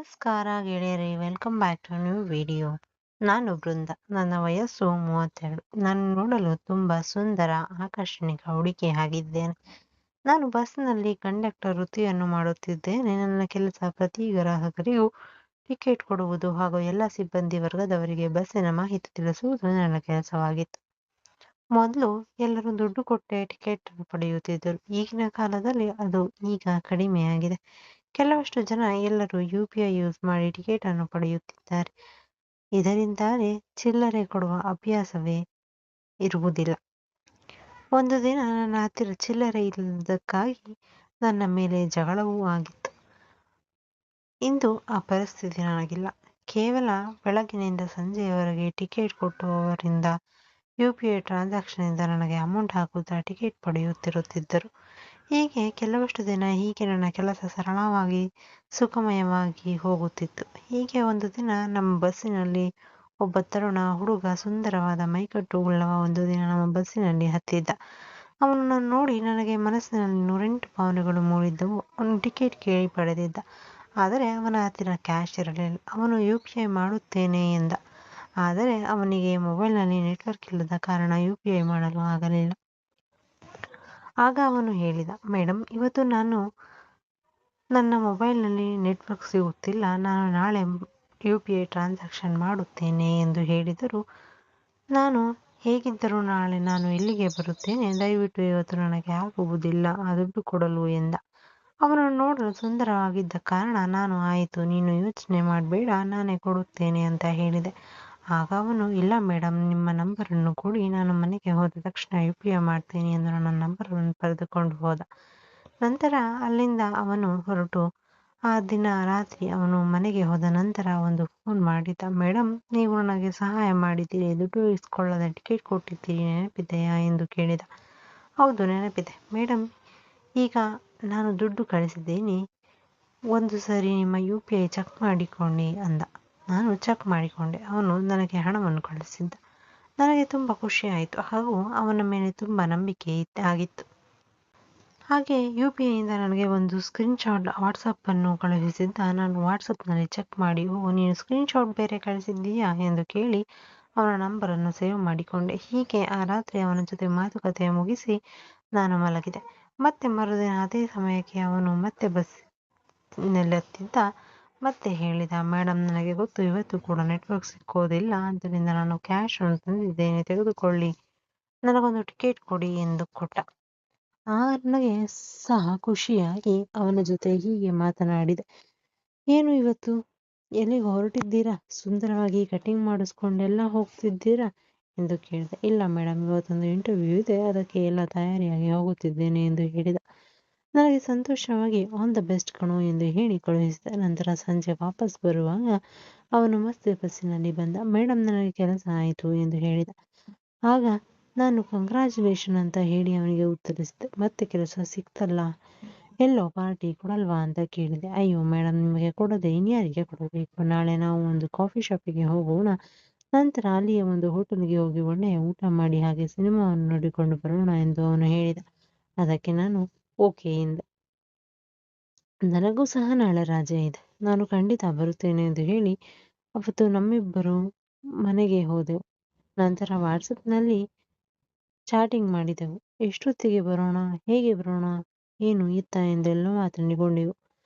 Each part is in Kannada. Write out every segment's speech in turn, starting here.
ನಮಸ್ಕಾರ ಗೆಳೆಯರೇ, welcome back to new video. ನಾನು ಬೃಂದ. ನನ್ನ ವಯಸ್ಸು 32. ನಾನು ನೋಡಲು ತುಂಬಾ ಸುಂದರ, ಆಕರ್ಷಣಿಕ ಹುಡುಗಿಯಾಗಿದ್ದೇನೆ. ನಾನು ಬಸ್ನಲ್ಲಿ ಕಂಡಕ್ಟರ್ ವೃತ್ತಿಯನ್ನು ಮಾಡುತ್ತಿದ್ದೇನೆ. ನನ್ನ ಕೆಲಸ ಪ್ರತಿ ಗ್ರಾಹಕರಿಗೂ ಟಿಕೆಟ್ ಕೊಡುವುದು ಹಾಗೂ ಎಲ್ಲ ಸಿಬ್ಬಂದಿ ವರ್ಗದವರಿಗೆ ಬಸ್ಸಿನ ಮಾಹಿತಿ ತಿಳಿಸುವುದು ನನ್ನ ಕೆಲಸವಾಗಿತ್ತು. ಮೊದಲು ಎಲ್ಲರೂ ದುಡ್ಡು ಕೊಟ್ಟೆ ಟಿಕೆಟ್ ಪಡೆಯುತ್ತಿದ್ದರು. ಈಗಿನ ಕಾಲದಲ್ಲಿ ಅದು ಈಗ ಕಡಿಮೆಯಾಗಿದೆ. ಕೆಲವಷ್ಟು ಜನ ಎಲ್ಲರೂ UPI ಯೂಸ್ ಮಾಡಿ ಟಿಕೆಟ್ ಅನ್ನು ಪಡೆಯುತ್ತಿದ್ದಾರೆ. ಇದರಿಂದಾಗಿ ಚಿಲ್ಲರೆ ಕೊಡುವ ಅಭ್ಯಾಸವೇ ಇರುವುದಿಲ್ಲ. ಒಂದು ದಿನ ನನ್ನ ಹತ್ತಿರ ಚಿಲ್ಲರೆ ಇಲ್ಲದಕ್ಕಾಗಿ ನನ್ನ ಮೇಲೆ ಜಗಳವೂ ಆಗಿತ್ತು. ಇಂದು ಆ ಪರಿಸ್ಥಿತಿ ನನಗಿಲ್ಲ. ಕೇವಲ ಬೆಳಗಿನಿಂದ ಸಂಜೆಯವರೆಗೆ ಟಿಕೆಟ್ ಕೊಟ್ಟುವವರಿಂದ UPI ಟ್ರಾನ್ಸಾಕ್ಷನ್ನಿಂದ ನನಗೆ ಅಮೌಂಟ್ ಹಾಕುತ್ತಾ ಟಿಕೆಟ್ ಪಡೆಯುತ್ತಿರುತ್ತಿದ್ದರು. ಹೀಗೆ ಕೆಲವಷ್ಟು ದಿನ ಹೀಗೆ ನನ್ನ ಕೆಲಸ ಸರಳವಾಗಿ ಸುಖಮಯವಾಗಿ ಹೋಗುತ್ತಿತ್ತು. ಹೀಗೆ ಒಂದು ದಿನ ನಮ್ಮ ಬಸ್ಸಿನಲ್ಲಿ ಒಬ್ಬ ತರುಣ ಹುಡುಗ, ಸುಂದರವಾದ ಮೈಕಟ್ಟು ಉಳ್ಳವ, ಒಂದು ದಿನ ನಮ್ಮ ಬಸ್ಸಿನಲ್ಲಿ ಹತ್ತಿದ್ದ. ಅವನನ್ನು ನೋಡಿ ನನಗೆ ಮನಸ್ಸಿನಲ್ಲಿ 108 ಭಾವನೆಗಳು ಮೂಡಿದ್ದವು. ಅವನು ಟಿಕೆಟ್ ಕೇಳಿ ಪಡೆದಿದ್ದ. ಆದರೆ ಅವನ ಹತ್ತಿರ ಕ್ಯಾಶ್ ಇರಲಿಲ್ಲ. ಅವನು UPI ಮಾಡುತ್ತೇನೆ ಎಂದ. ಆದರೆ ಅವನಿಗೆ ಮೊಬೈಲ್ನಲ್ಲಿ ನೆಟ್ವರ್ಕ್ ಇಲ್ಲದ ಕಾರಣ UPI ಮಾಡಲು ಆಗಲಿಲ್ಲ. ಆಗ ಅವನು ಹೇಳಿದ, ಮೇಡಮ್, ಇವತ್ತು ನನ್ನ ಮೊಬೈಲ್ನಲ್ಲಿ ನೆಟ್ವರ್ಕ್ ಸಿಗುತ್ತಿಲ್ಲ. ನಾನು ನಾಳೆ UPI ಟ್ರಾನ್ಸಾಕ್ಷನ್ ಮಾಡುತ್ತೇನೆ ಎಂದು ಹೇಳಿದರು. ನಾನು ಹೇಗಿದ್ದರೂ ನಾಳೆ ನಾನು ಇಲ್ಲಿಗೆ ಬರುತ್ತೇನೆ. ದಯವಿಟ್ಟು ಇವತ್ತು ನನಗೆ ಆಗುವುದಿಲ್ಲ ಆ ದುಡ್ಡು ಕೊಡಲು ಎಂದ. ಅವನು ನೋಡಲು ಸುಂದರವಾಗಿದ್ದ ಕಾರಣ ನಾನು ಆಯಿತು, ನೀನು ಯೋಚನೆ ಮಾಡಬೇಡ, ನಾನೇ ಕೊಡುತ್ತೇನೆ ಅಂತ ಹೇಳಿದೆ. ಆಗ ಅವನು, ಇಲ್ಲ ಮೇಡಮ್, ನಿಮ್ಮ ನಂಬರನ್ನು ಕೊಡಿ, ನಾನು ಮನೆಗೆ ಹೋದ ತಕ್ಷಣ UPI ಮಾಡ್ತೇನೆ ಎಂದು ನನ್ನ ನಂಬರನ್ನು ಪಡೆದುಕೊಂಡು ಹೋದ. ನಂತರ ಅಲ್ಲಿಂದ ಅವನು ಹೊರಟು ಆ ದಿನ ರಾತ್ರಿ ಅವನು ಮನೆಗೆ ಹೋದ ನಂತರ ಒಂದು ಫೋನ್ ಮಾಡಿದ್ದ. ಮೇಡಮ್, ನೀವು ನನಗೆ ಸಹಾಯ ಮಾಡಿದ್ದೀರಿ, ದುಡ್ಡು ಇಸ್ಕೊಳ್ಳದೆ ಟಿಕೆಟ್ ಕೊಟ್ಟಿದ್ದೀರಿ, ನೆನಪಿದೆಯಾ ಎಂದು ಕೇಳಿದ. ಹೌದು, ನೆನಪಿದೆ ಮೇಡಮ್. ಈಗ ನಾನು ದುಡ್ಡು ಕಳಿಸಿದ್ದೀನಿ, ಒಂದು ಸರಿ ನಿಮ್ಮ UPI ಚೆಕ್ ಮಾಡಿಕೊಳ್ಳಿ ಅಂದ. ನಾನು ಚೆಕ್ ಮಾಡಿಕೊಂಡೆ. ಅವನು ನನಗೆ ಹಣವನ್ನು ಕಳಿಸಿದ್ದ. ನನಗೆ ತುಂಬ ಖುಷಿಯಾಯಿತು ಹಾಗೂ ಅವನ ಮೇಲೆ ತುಂಬ ನಂಬಿಕೆ ಆಗಿತ್ತು. ಹಾಗೆ UPIಯಿಂದ ನನಗೆ ಒಂದು ಸ್ಕ್ರೀನ್ಶಾಟ್ ವಾಟ್ಸಪ್ಪನ್ನು ಕಳುಹಿಸಿದ್ದ. ನಾನು ವಾಟ್ಸಪ್ನಲ್ಲಿ ಚೆಕ್ ಮಾಡಿ, ನೀನು ಸ್ಕ್ರೀನ್ಶಾಟ್ ಬೇರೆ ಕಳಿಸಿದ್ದೀಯಾ ಎಂದು ಕೇಳಿ ಅವನ ನಂಬರನ್ನು ಸೇವ್ ಮಾಡಿಕೊಂಡೆ. ಹೀಗೆ ಆ ರಾತ್ರಿ ಅವನ ಜೊತೆ ಮಾತುಕತೆ ಮುಗಿಸಿ ನಾನು ಮಲಗಿದೆ. ಮತ್ತೆ ಮರುದಿನ ಅದೇ ಸಮಯಕ್ಕೆ ಅವನು ಮತ್ತೆ ಬಸ್ಸಿನಲ್ಲಿತ್ತಿದ್ದ. ಮತ್ತೆ ಹೇಳಿದ, ಮೇಡಮ್, ನನಗೆ ಗೊತ್ತು ಇವತ್ತು ಕೂಡ ನೆಟ್ವರ್ಕ್ ಸಿಕ್ಕೋದಿಲ್ಲ, ಆದ್ದರಿಂದ ನಾನು ಕ್ಯಾಶ್ ಅನ್ನು ತಂದಿದ್ದೇನೆ, ತೆಗೆದುಕೊಳ್ಳಿ, ನನಗೊಂದು ಟಿಕೆಟ್ ಕೊಡಿ ಎಂದು ಕೊಟ್ಟ. ನನಗೆ ಸಹ ಖುಷಿಯಾಗಿ ಅವನ ಜೊತೆ ಹೀಗೆ ಮಾತನಾಡಿದೆ. ಏನು ಇವತ್ತು ಎಲ್ಲಿಗೆ ಹೊರಟಿದ್ದೀರಾ? ಸುಂದರವಾಗಿ ಕಟಿಂಗ್ ಮಾಡಿಸ್ಕೊಂಡೆಲ್ಲ ಹೋಗ್ತಿದ್ದೀರಾ ಎಂದು ಕೇಳಿದೆ. ಇಲ್ಲ ಮೇಡಮ್, ಇವತ್ತೊಂದು ಇಂಟರ್ವ್ಯೂ ಇದೆ, ಅದಕ್ಕೆ ಎಲ್ಲ ತಯಾರಿಯಾಗಿ ಹೋಗುತ್ತಿದ್ದೇನೆ ಎಂದು ಹೇಳಿದ. ನನಗೆ ಸಂತೋಷವಾಗಿ ಆಲ್ ದ ಬೆಸ್ಟ್ ಕಣೋ ಎಂದು ಹೇಳಿ ಕಳುಹಿಸಿದ. ನಂತರ ಸಂಜೆ ವಾಪಸ್ ಬರುವಾಗ ಅವನು ಮತ್ತೆ ಬಸ್ಸಿನಲ್ಲಿ ಬಂದ. ಮೇಡಮ್, ನನಗೆ ಕೆಲಸ ಆಯಿತು ಎಂದು ಹೇಳಿದ. ಆಗ ನಾನು ಕಂಗ್ರ್ಯಾಚುಲೇಷನ್ ಅಂತ ಹೇಳಿ ಅವನಿಗೆ ಉತ್ತರಿಸಿದೆ. ಮತ್ತೆ ಕೆಲಸ ಸಿಕ್ತಲ್ಲ, ಎಲ್ಲೋ ಪಾರ್ಟಿ ಕೊಡಲ್ವಾ ಅಂತ ಕೇಳಿದೆ. ಅಯ್ಯೋ ಮೇಡಮ್, ನಿಮಗೆ ಕೊಡದೆ ಇನ್ಯಾರಿಗೆ ಕೊಡಬೇಕು? ನಾಳೆ ನಾವು ಒಂದು ಕಾಫಿ ಶಾಪಿಗೆ ಹೋಗೋಣ, ನಂತರ ಅಲ್ಲಿಯೇ ಒಂದು ಹೋಟೆಲ್ಗೆ ಹೋಗಿ ಒಳ್ಳೆಯ ಊಟ ಮಾಡಿ ಹಾಗೆ ಸಿನಿಮಾವನ್ನು ನೋಡಿಕೊಂಡು ಬರೋಣ ಎಂದು ಅವನು ಹೇಳಿದ. ಅದಕ್ಕೆ ನಾನು ಓಕೆ ಎಂದೆ. ನನಗೂ ಸಹ ನಾಳೆ ರಜೆ ಇದೆ, ನಾನು ಖಂಡಿತ ಬರುತ್ತೇನೆ ಎಂದು ಹೇಳಿ ಅವತ್ತು ನಮ್ಮಿಬ್ಬರು ಮನೆಗೆ ಹೋದೆವು. ನಂತರ ವಾಟ್ಸಪ್ನಲ್ಲಿ ಚಾಟಿಂಗ್ ಮಾಡಿದೆವು. ಎಷ್ಟೊತ್ತಿಗೆ ಬರೋಣ, ಹೇಗೆ ಬರೋಣ, ಏನು ಇತ್ತ ಎಂದೆಲ್ಲ ಮಾತನಾಡಿಕೊಂಡೆವು.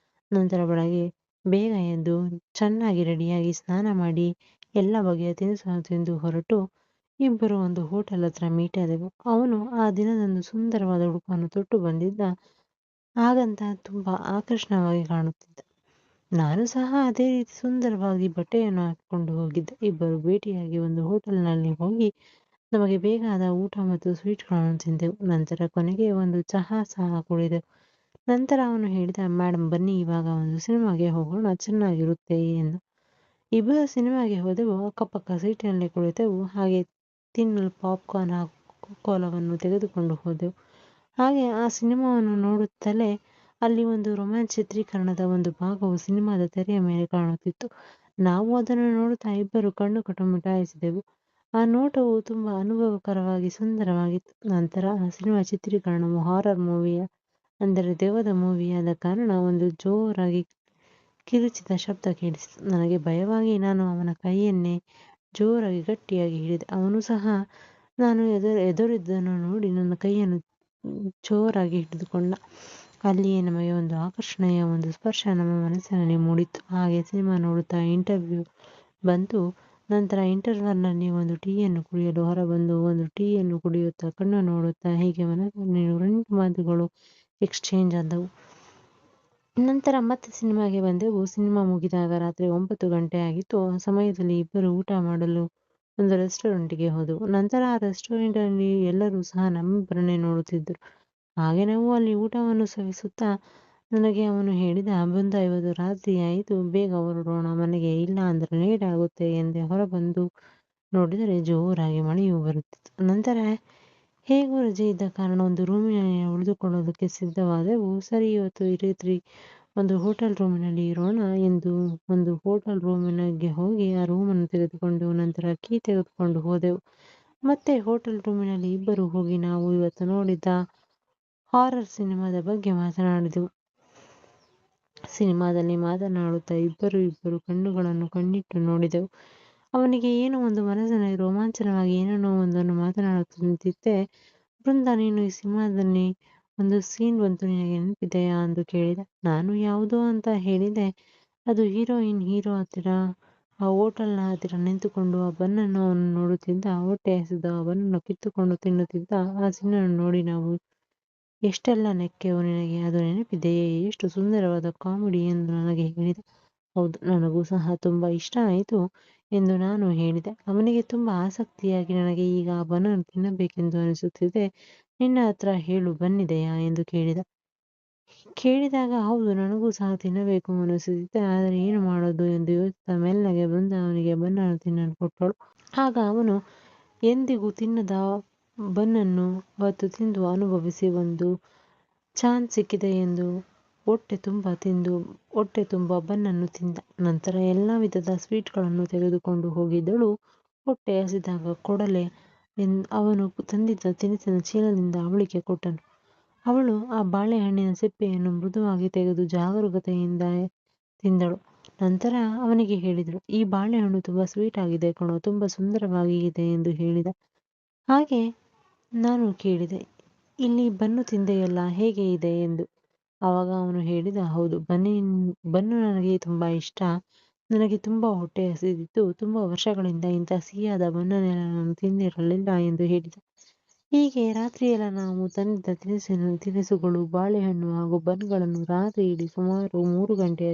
ನಂತರ ಬೆಳಗ್ಗೆ ಬೇಗ ಎದ್ದು ಚೆನ್ನಾಗಿ ರೆಡಿಯಾಗಿ ಸ್ನಾನ ಮಾಡಿ ಎಲ್ಲ ಬಗೆಯ ತಿನಿಸನ್ನು ತಿಂದು ಹೊರಟು ಇಬ್ಬರು ಒಂದು ಹೋಟೆಲ್ ಹತ್ರ ಮೀಟ್ ಆದೆವು. ಅವನು ಆ ದಿನದಂದು ಸುಂದರವಾದ ಉಡುಪನ್ನು ತೊಟ್ಟು ಬಂದಿದ್ದ. ಹಾಗಂತ ತುಂಬ ಆಕರ್ಷಣವಾಗಿ ಕಾಣುತ್ತಿದ್ದ. ನಾನು ಸಹ ಅದೇ ರೀತಿ ಸುಂದರವಾಗಿ ಬಟ್ಟೆಯನ್ನು ಹಾಕಿಕೊಂಡು ಹೋಗಿದ್ದೆ. ಇಬ್ಬರು ಭೇಟಿಯಾಗಿ ಒಂದು ಹೋಟೆಲ್ನಲ್ಲಿ ಹೋಗಿ ನಮಗೆ ಬೇಕಾದ ಊಟ ಮತ್ತು ಸ್ವೀಟ್ಗಳನ್ನು ತಿಂದೆವು. ನಂತರ ಕೊನೆಗೆ ಒಂದು ಚಹಾ ಸಹ ಕುಡಿದೆವು. ನಂತರ ಅವನು ಹೇಳಿದ, ಮೇಡಮ್, ಬನ್ನಿ ಇವಾಗ ಒಂದು ಸಿನಿಮಾಗೆ ಹೋಗೋಣ, ಚೆನ್ನಾಗಿರುತ್ತೆ ಎಂದು. ಇಬ್ಬರು ಸಿನಿಮಾಗೆ ಹೋದೆವು. ಅಕ್ಕಪಕ್ಕ ಸೀಟಿನಲ್ಲಿ ಕುಳಿತೆವು. ಹಾಗೆ ತಿನ್ನಲು ಪಾಪ್ಕಾರ್ನ್ ಹಾಗೂ ಕೋಲಾವನ್ನು ತೆಗೆದುಕೊಂಡು ಹೋದೆವು. ಹಾಗೆ ಆ ಸಿನಿಮಾವನ್ನು ನೋಡುತ್ತಲೇ ಅಲ್ಲಿ ಒಂದು ರೊಮ್ಯಾನ್ಸ್ ಚಿತ್ರೀಕರಣದ ಒಂದು ಭಾಗವು ಸಿನಿಮಾದ ತೆರೆಯ ಮೇಲೆ ಕಾಣುತ್ತಿತ್ತು. ನಾವು ಅದನ್ನು ನೋಡುತ್ತಾ ಇಬ್ಬರು ಕಣ್ಣು ಕಟ್ಟು ಮಿಟಾಯಿಸಿದೆವು. ಆ ನೋಟವು ತುಂಬ ಅನುಭವಕರವಾಗಿ ಸುಂದರವಾಗಿತ್ತು. ನಂತರ ಆ ಸಿನಿಮಾ ಚಿತ್ರೀಕರಣವು ಹಾರರ್ ಮೂವಿಯ ಅಂದರೆ ದೆವ್ವದ ಮೂವಿಯಾದ ಕಾರಣ ಒಂದು ಜೋರಾಗಿ ಕಿರುಚಿದ ಶಬ್ದ ಕೇಳಿಸಿತು. ನನಗೆ ಭಯವಾಗಿ ನಾನು ಅವನ ಕೈಯನ್ನೇ ಜೋರಾಗಿ ಗಟ್ಟಿಯಾಗಿ ಹಿಡಿದೆ. ಅವನು ಸಹ ನಾನು ಎದುರಿದ್ದನ್ನು ನೋಡಿ ನನ್ನ ಕೈಯನ್ನು ಜೋರಾಗಿ ಹಿಡಿದುಕೊಂಡ. ಅಲ್ಲಿಯೇ ನಮಗೆ ಒಂದು ಆಕರ್ಷಣೆಯ ಒಂದು ಸ್ಪರ್ಶ ನಮ್ಮ ಮನಸ್ಸಿನಲ್ಲಿ ಮೂಡಿತ್ತು. ಹಾಗೆ ಸಿನಿಮಾ ನೋಡುತ್ತಾ ಇಂಟರ್ವ್ಯೂ ಬಂತು. ನಂತರ ಇಂಟರ್ವಲ್ನಲ್ಲಿ ಒಂದು ಟೀಯನ್ನು ಕುಡಿಯಲು ಹೊರಬಂದು ಒಂದು ಟೀಯನ್ನು ಕುಡಿಯುತ್ತಾ ಕಣ್ಣು ನೋಡುತ್ತಾ ಹೀಗೆ ಮನಸ್ಸಿನಲ್ಲಿ 2 ಮಾತುಗಳು ಎಕ್ಸ್ಚೇಂಜ್ ಆದವು. ನಂತರ ಮತ್ತೆ ಸಿನಿಮಾಗೆ ಬಂದೆವು. ಸಿನಿಮಾ ಮುಗಿದಾಗ ರಾತ್ರಿ 9 ಗಂಟೆ ಆಗಿತ್ತು. ಆ ಸಮಯದಲ್ಲಿ ಇಬ್ಬರು ಊಟ ಮಾಡಲು ಒಂದು ರೆಸ್ಟೋರೆಂಟ್ಗೆ ಹೋದೆವು. ನಂತರ ಆ ರೆಸ್ಟೋರೆಂಟಲ್ಲಿ ಎಲ್ಲರೂ ಸಹ ನಮ್ಮಿಬ್ಬರನ್ನೇ ನೋಡುತ್ತಿದ್ದರು. ಹಾಗೆ ನಾವು ಅಲ್ಲಿ ಊಟವನ್ನು ಸವಿಸುತ್ತಾ ನನಗೆ ಅವನು ಹೇಳಿದ, "ಬೃಂದ, ಇವತ್ತು ರಾತ್ರಿ ಆಯಿತು, ಬೇಗ ಹೊರಡೋಣ ಮನೆಗೆ, ಇಲ್ಲ ಅಂದ್ರೆ ಲೇಟ್ ಆಗುತ್ತೆ" ಎಂದೆ. ಹೊರಬಂದು ನೋಡಿದರೆ ಜೋರಾಗಿ ಮಳೆಯೂ ಬರುತ್ತಿತ್ತು. ನಂತರ ಹೇಗೂ ರಜೆ ಇದ್ದ ಕಾರಣ ಒಂದು ರೂಮಿನಲ್ಲಿ ಉಳಿದುಕೊಳ್ಳೋದಕ್ಕೆ ಸಿದ್ಧವಾದೆವು. ಸರಿ, ಇವತ್ತು ರಾತ್ರಿ ಒಂದು ಹೋಟೆಲ್ ರೂಮಿನಲ್ಲಿ ಇರೋಣ ಎಂದು ಒಂದು ಹೋಟೆಲ್ ರೂಮಿಗೆ ಹೋಗಿ ಆ ರೂಮನ್ನು ತೆಗೆದುಕೊಂಡು ನಂತರ ಕೀ ತೆಗೆದುಕೊಂಡು ಹೋದೆವು. ಮತ್ತೆ ಹೋಟೆಲ್ ರೂಮಿನಲ್ಲಿ ಇಬ್ಬರು ಹೋಗಿ ನಾವು ಇವತ್ತು ನೋಡಿದ್ದ ಹಾರರ್ ಸಿನಿಮಾದ ಬಗ್ಗೆ ಮಾತನಾಡಿದೆವು. ಸಿನಿಮಾದಲ್ಲಿ ಮಾತನಾಡುತ್ತಾ ಇಬ್ಬರು ಕಣ್ಣುಗಳನ್ನು ಕಣ್ಣಿಟ್ಟು ನೋಡಿದೆವು. ಅವನಿಗೆ ಏನೋ ಒಂದು ಮನಸ್ಸಿನಲ್ಲಿ ರೋಮಾಂಚನವಾಗಿ ಏನೇನೋ ಒಂದನ್ನು ಮಾತನಾಡುತ್ತಿದ್ದೆ. "ಬೃಂದ, ನೀನು ಈ ಸಿನಿಮಾದಲ್ಲಿ ಒಂದು ಸೀನ್ ಬಂತು, ನಿನಗೆ ನೆನಪಿದೆಯಾ" ಎಂದು ಕೇಳಿದ. ನಾನು ಯಾವುದೋ ಅಂತ ಹೇಳಿದೆ. ಅದು ಹೀರೋ ಹತ್ತಿರ ಆ ಹೋಟೆಲ್ನ ಹತ್ತಿರ ನಿಂತುಕೊಂಡು ಆ ಬನ್ನನ್ನು ಅವನು ನೋಡುತ್ತಿದ್ದ. ಹೊಟ್ಟೆ ಹಸಿದು ಆ ಬನ್ನನ್ನು ಕಿತ್ತುಕೊಂಡು ತಿನ್ನುತ್ತಿದ್ದ. ಆ ಸೀನನ್ನು ನೋಡಿ ನಾವು ಎಷ್ಟೆಲ್ಲ ನೆಕ್ಕೆವು. ನಿನಗೆ ಅದು ನೆನಪಿದೆಯೇ? ಎಷ್ಟು ಸುಂದರವಾದ ಕಾಮಿಡಿ ಎಂದು ನನಗೆ ಹೇಳಿದ. ಹೌದು, ನನಗೂ ಸಹ ತುಂಬ ಇಷ್ಟ ಆಯಿತು ಎಂದು ನಾನು ಹೇಳಿದೆ. ಅವನಿಗೆ ತುಂಬ ಆಸಕ್ತಿಯಾಗಿ, ನನಗೆ ಈಗ ಆ ಬನ್ನನ್ನು ತಿನ್ನಬೇಕೆಂದು ಅನಿಸುತ್ತಿದೆ, ನಿನ್ನ ಹತ್ರ ಹೇಳು ಬನ್ನಿದೆಯಾ ಎಂದು ಕೇಳಿದ. ಕೇಳಿದಾಗ ಹೌದು, ನನಗೂ ಸಹ ತಿನ್ನಬೇಕು ಅನಿಸುತ್ತಿದೆ, ಆದರೆ ಏನು ಮಾಡೋದು ಎಂದು ಯೋಚಿಸುತ್ತಾ ಮೆಲ್ಲಗೆ ಬಂದು ಅವನಿಗೆ ಬನ್ನನ್ನು ತಿನ್ನಲು ಕೊಟ್ಟಳು. ಆಗ ಅವನು ಎಂದಿಗೂ ತಿನ್ನದ ಬನ್ನನ್ನು ಅವತ್ತು ತಿಂದು ಅನುಭವಿಸಿ ಒಂದು ಚಾನ್ಸ್ ಸಿಕ್ಕಿದೆ ಎಂದು ಹೊಟ್ಟೆ ತುಂಬ ತಿಂದು ಹೊಟ್ಟೆ ತುಂಬ ಬನ್ನನ್ನು ತಿಂದ. ನಂತರ ಎಲ್ಲ ವಿಧದ ಸ್ವೀಟ್ಗಳನ್ನು ತೆಗೆದುಕೊಂಡು ಹೋಗಿದ್ದಳು. ಹೊಟ್ಟೆ ಹಸಿದಾಗ ಕೊಡಲೆ ಅವನು ತಂದಿದ್ದ ತಿನಿಸಿನ ಚೀಲದಿಂದ ಅವಳಿಗೆ ಕೊಟ್ಟನು. ಅವಳು ಆ ಬಾಳೆಹಣ್ಣಿನ ಸಿಪ್ಪೆಯನ್ನು ಮೃದುವಾಗಿ ತೆಗೆದು ಜಾಗರೂಕತೆಯಿಂದ ತಿಂದಳು. ನಂತರ ಅವನಿಗೆ ಹೇಳಿದಳು, "ಈ ಬಾಳೆಹಣ್ಣು ತುಂಬ ಸ್ವೀಟ್ ಆಗಿದೆ ಕಣೋ, ತುಂಬ ಸುಂದರವಾಗಿ ಇದೆ" ಎಂದು ಹೇಳಿದ. ಹಾಗೆ ನಾನು ಕೇಳಿದೆ, "ಇಲ್ಲಿ ಬನ್ನು ತಿಂದೆಯಲ್ಲ, ಹೇಗೆ ಇದೆ" ಎಂದು. ಆವಾಗ ಅವನು ಹೇಳಿದ, "ಹೌದು, ಬನ್ನು ನನಗೆ ತುಂಬ ಇಷ್ಟ. ನನಗೆ ತುಂಬ ಹೊಟ್ಟೆ ಹಸಿದಿತ್ತು. ತುಂಬ ವರ್ಷಗಳಿಂದ ಇಂಥ ಸಿಹಿಯಾದ ಬನ್ನನ್ನೆಲ್ಲ ನಾನು ತಿಂದಿರಲಿಲ್ಲ" ಎಂದು ಹೇಳಿದ. ಹೀಗೆ ರಾತ್ರಿಯೆಲ್ಲ ನಾವು ತಂದಿದ್ದ ತಿನಿಸುಗಳು, ಬಾಳೆಹಣ್ಣು ಹಾಗೂ ಬನ್ಗಳನ್ನು ರಾತ್ರಿ ಇಡೀ ಸುಮಾರು 3 ಗಂಟೆ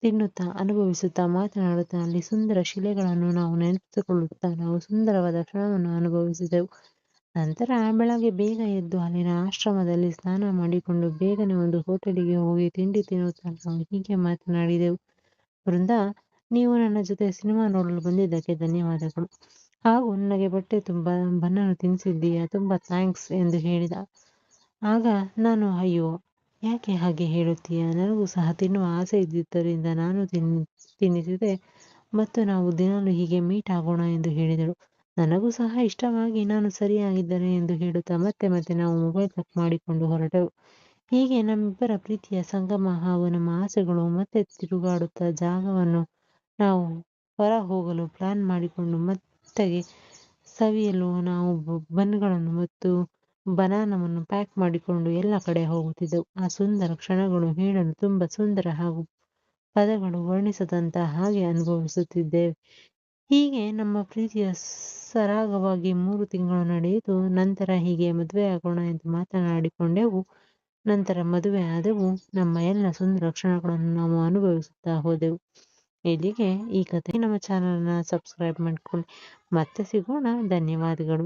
ತಿನ್ನುತ್ತಾ, ಅನುಭವಿಸುತ್ತಾ, ಮಾತನಾಡುತ್ತಾ, ಅಲ್ಲಿ ಸುಂದರ ಶಿಲೆಗಳನ್ನು ನಾವು ನೆನಪಿಸಿಕೊಳ್ಳುತ್ತಾ ನಾವು ಸುಂದರವಾದ ಕ್ಷಣವನ್ನು ಅನುಭವಿಸಿದೆವು. ನಂತರ ಬೆಳಗ್ಗೆ ಬೇಗ ಎದ್ದು ಅಲ್ಲಿನ ಆಶ್ರಮದಲ್ಲಿ ಸ್ನಾನ ಮಾಡಿಕೊಂಡು ಬೇಗನೆ ಒಂದು ಹೋಟೆಲಿಗೆ ಹೋಗಿ ತಿಂಡಿ ತಿನ್ನುತ್ತಾ ನಾವು ಹೀಗೆ ಮಾತನಾಡಿದೆವು. "ಬೃಂದ, ನೀವು ನನ್ನ ಜೊತೆ ಸಿನಿಮಾ ನೋಡಲು ಬಂದಿದ್ದಕ್ಕೆ ಧನ್ಯವಾದಗಳು. ಹಾಗೂ ನನಗೆ ಹೊಟ್ಟೆ ತುಂಬ ಬನ್ನನ್ನು ತಿನ್ನಿಸಿದ್ದೀಯಾ, ತುಂಬ ಥ್ಯಾಂಕ್ಸ್" ಎಂದು ಹೇಳಿದ. ಆಗ ನಾನು, "ಅಯ್ಯೋ, ಯಾಕೆ ಹಾಗೆ ಹೇಳುತ್ತೀಯಾ? ನನಗೂ ಸಹ ತಿನ್ನುವ ಆಸೆ ಇದ್ದಿದ್ದರಿಂದ ನಾನು ತಿನ್ನಿಸಿದೆ ಮತ್ತು ನಾವು ದಿನಾಲೂ ಹೀಗೆ ಮೀಟ್ ಆಗೋಣ" ಎಂದು ಹೇಳಿದಳು. ನನಗೂ ಸಹ ಇಷ್ಟವಾಗಿ ನಾನು ಸರಿಯಾಗಿದ್ದರೆ ಎಂದು ಹೇಳುತ್ತಾ ಮತ್ತೆ ನಾವು ಮೊಬೈಲ್ ಚೆಕ್ ಮಾಡಿಕೊಂಡು ಹೊರಟೆವು. ಹೀಗೆ ನಮ್ಮಿಬ್ಬರ ಪ್ರೀತಿಯ ಸಂಗಮ ಹಾಗೂ ನಮ್ಮ ಆಸೆಗಳು ಮತ್ತೆ ತಿರುಗಾಡುತ್ತಾ ಜಾಗವನ್ನು ನಾವು ಹೊರ ಹೋಗಲು ಪ್ಲಾನ್ ಮಾಡಿಕೊಂಡು ಮತ್ತೆ ಸವಿಯಲು ನಾವು ಬನ್ಗಳನ್ನು ಮತ್ತು ಬನಾನವನ್ನು ಪ್ಯಾಕ್ ಮಾಡಿಕೊಂಡು ಎಲ್ಲ ಕಡೆ ಹೋಗುತ್ತಿದ್ದೆವು. ಆ ಸುಂದರ ಕ್ಷಣಗಳು ಹೇಳಲು ತುಂಬ ಸುಂದರ ಹಾಗೂ ಪದಗಳು ವರ್ಣಿಸದಂತ ಹಾಗೆ ಅನುಭವಿಸುತ್ತಿದ್ದೇವೆ. ಹೀಗೆ ನಮ್ಮ ಪ್ರೀತಿಯ ಸರಾಗವಾಗಿ 3 ತಿಂಗಳು ನಡೆಯಿತು. ನಂತರ ಹೀಗೆ ಮದುವೆ ಆಗೋಣ ಎಂದು ಮಾತನಾಡಿಕೊಂಡೆವು. ನಂತರ ಮದುವೆ ಆದೆವು. ನಮ್ಮ ಎಲ್ಲ ಸುಂದರ ಕ್ಷಣಗಳನ್ನು ನಾವು ಅನುಭವಿಸುತ್ತಾ ಹೋದೆವು. ಇಲ್ಲಿಗೆ ಈ ಕಥೆ. ನಮ್ಮ ಚಾನಲನ್ನು ಸಬ್ಸ್ಕ್ರೈಬ್ ಮಾಡಿಕೊಳ್ಳಿ. ಮತ್ತೆ ಸಿಗೋಣ. ಧನ್ಯವಾದಗಳು.